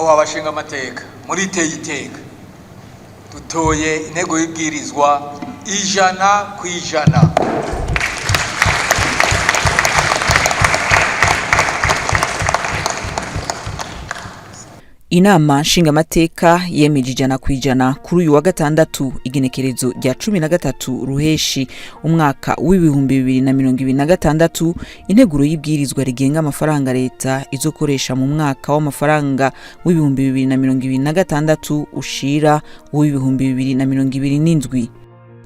nyakubahwa abashinga amateka muri iteka dutoye intego y'ibwirizwa 100%. Inama nshingamateka yemeje 100% kuri uyu wa gatandatu igenekerezo rya 13 ruheshi umwaka w'ibihumbi 2026 integuro y'ibwirizwa rigenga amafaranga leta izokoresha mu mwaka w'amafaranga w'ibihumbi 2026 ushira w'ibihumbi 2027.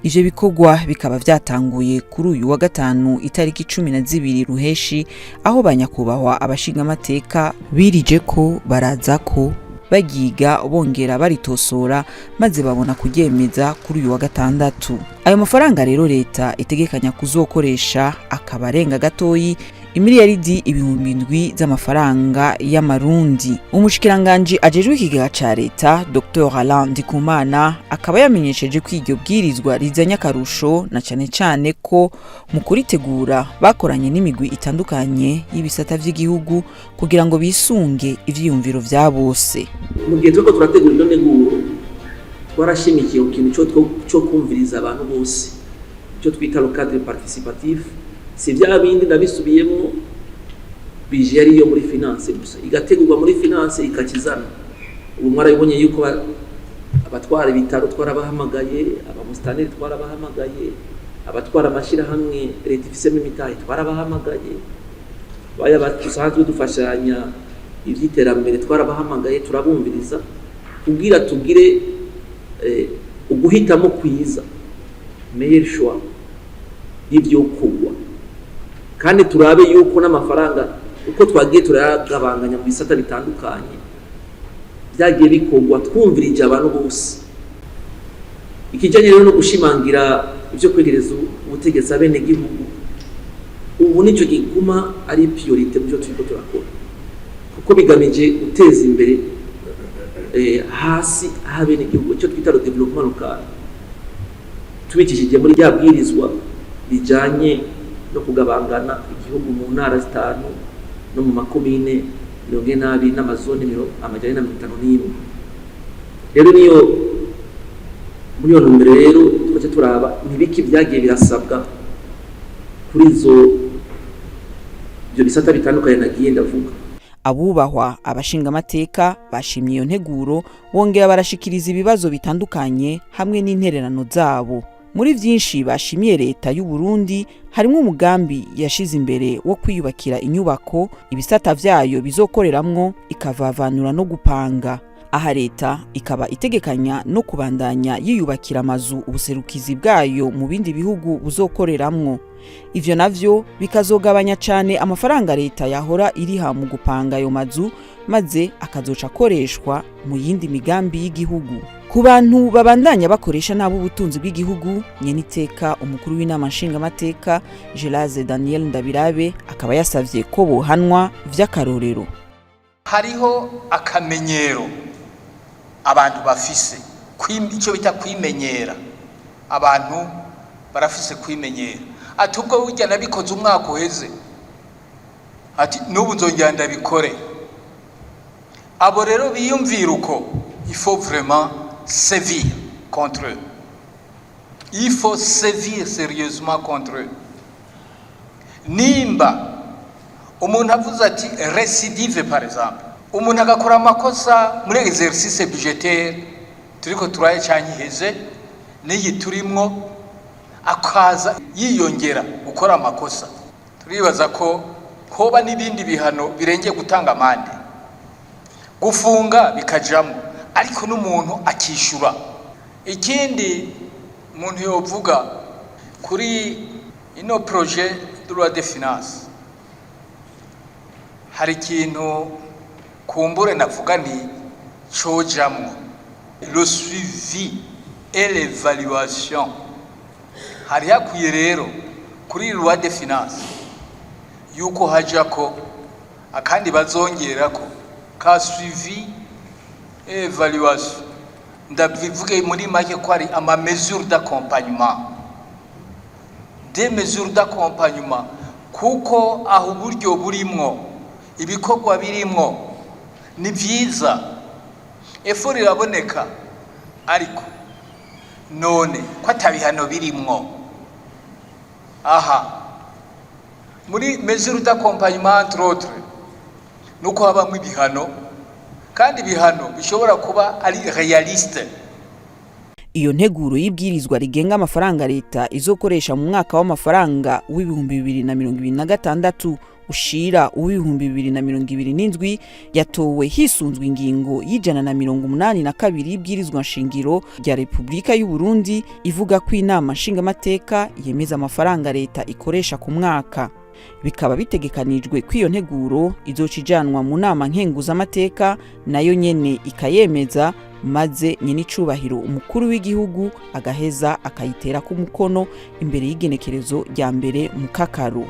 Ivyo bikorwa bikaba vyatanguye kuri uyu wa gatanu itariki 12 ruheshi aho banyakubahwa abashinga amateka birije ko baraza ko bagiga bongera baritosora maze babona kuryemeza kuri uyu wa gatandatu. Ayo mafaranga rero leta itegekanya kuzokoresha akabarenga gatoyi imiliyaridi 7,000 z'amafaranga y'amarundi. Umushikiranganje ajejwe ikigega ca leta Dr. Alain Ndikumana akaba yamenyesheje ko iryo bwirizwa rizanya akarusho na cane ko mu kuritegura bakoranye n'imigwi itandukanye y'ibisata vy'igihugu kugira ngo bisunge ivyiyumviro vya bose. Mu gihe tuko turategura ino neguro twarashimikiye ikintu cyo kumviriza abantu bose cyo twita le cadre participatif. Si vya bindi nabisubiyemo bije yari yo muri finance gusa igategurwa muri finance ikakizana. Ubu mwarabonye yuko abatwara ibitaro twarabahamagaye, abamustaneri twarabahamagaye, abatwara amashira hamwe leta ifisemo imitahe twarabahamagaye, baya batusanzwe dufashanya ivyiterambere twarabahamagaye turabumviriza kugira tugire uguhitamo kwiza meilleur choix y'ivyo kugwa kandi turabe yuko n'amafaranga uko twagiye turagabanganya mu bisata bitandukanye byagiye bikogwa twumvirije abantu bose. Ikijanye rero no gushimangira ivyo kwegereza ubutegetsi abene gihugu ubu nico gikuma ari priorite mu byo turiko turakora kuko bigamije guteza imbere hasi abene gihugu cyo twita le développement local tubikishije muri rya bwirizwa bijanye no kugabangana igihugu mu ntara zitanu no mu makomine 42 n'amazone 151. Rero niyo muri yo numero rero twaje turaba nibiki byagiye birasabwa kuri ibyo bisata bitandukanye nagiye ndavuga. Abubahwa abashinga amateka bashimye iyo nteguro bongera barashikiriza ibibazo bitandukanye hamwe n'intererano zabo. Muri vyinshi bashimiye leta y'u Burundi harimo umugambi yashize imbere wo kwiyubakira inyubako ibisata vyayo bizokoreramwo ikavavanura no gupanga. Aha leta ikaba itegekanya no kubandanya yiyubakira amazu ubuserukizi bwayo mu bindi bihugu buzokoreramwo. Ivyo navyo bikazogabanya cane amafaranga leta yahora iriha mu gupanga ayo mazu maze akazoca akoreshwa mu yindi migambi y'igihugu. Ku bantu babandanya bakoresha nabo ubutunzi bw'igihugu nyeniteka umukuru w'inama nshingamateka Gelaze Daniel Ndabirabe akaba yasavye ko bohanwa vy'akarorero. Hariho akamenyero abantu bafise icyo bita kwimenyera. Abantu barafise kwimenyera ati ubwo burya nabikoze umwaka uheze ati n'ubu nzongera ndabikore. Abo rero biyumvira uko il faut vraiment sévir contre eux. Il faut sévir sérieusement contre eux. Nimba umuntu avuze ati récidive par exemple, umuntu agakora amakosa muri exercice budgétaire turiko turaye cyane iheze n'iyi turimwo akaza yiyongera gukora amakosa, turibaza ko hoba n'ibindi bihano birenge gutanga amande gufunga bikajamo ariko n'umuntu akishura. Ikindi umuntu yovuga kuri ino projet de loi de finance hari ikintu kumbure navuga nti cojamwo le suivi et l'évaluation. Hari hakwiye rero kuri loi de finance yuko hajako akandi bazongerako ka suivi et évaluation. Ndabivuge muri make ko ari ama mesures d'accompagnement, des mesures d'accompagnement kuko aho buryo burimwo ibikorwa birimwo ni vyiza effort iraboneka ariko none ko atabihano birimwo aha muri mesure d'accompagnement entre autres nuko habamwe ibihano kandi ibihano bishobora kuba ari realiste. Iyo nteguro y'ibwirizwa rigenga amafaranga leta izokoresha mu mwaka w'amafaranga w'ibihumbi 2026 ushira uw'ibihumbi 2027 yatowe hisunzwe ingingo y'182 y'ibwirizwa nshingiro rya Republika y'u Burundi ivuga ko inama nshingamateka yemeza amafaranga leta ikoresha ku mwaka. Bikaba bitegekanijwe ko iyo nteguro izocijanwa mu nama nkenguzamateka nayo nyene ikayemeza, maze nyenicubahiro umukuru w'igihugu agaheza akayitera ku mukono imbere y'igenekerezo rya mbere mu Kakaro.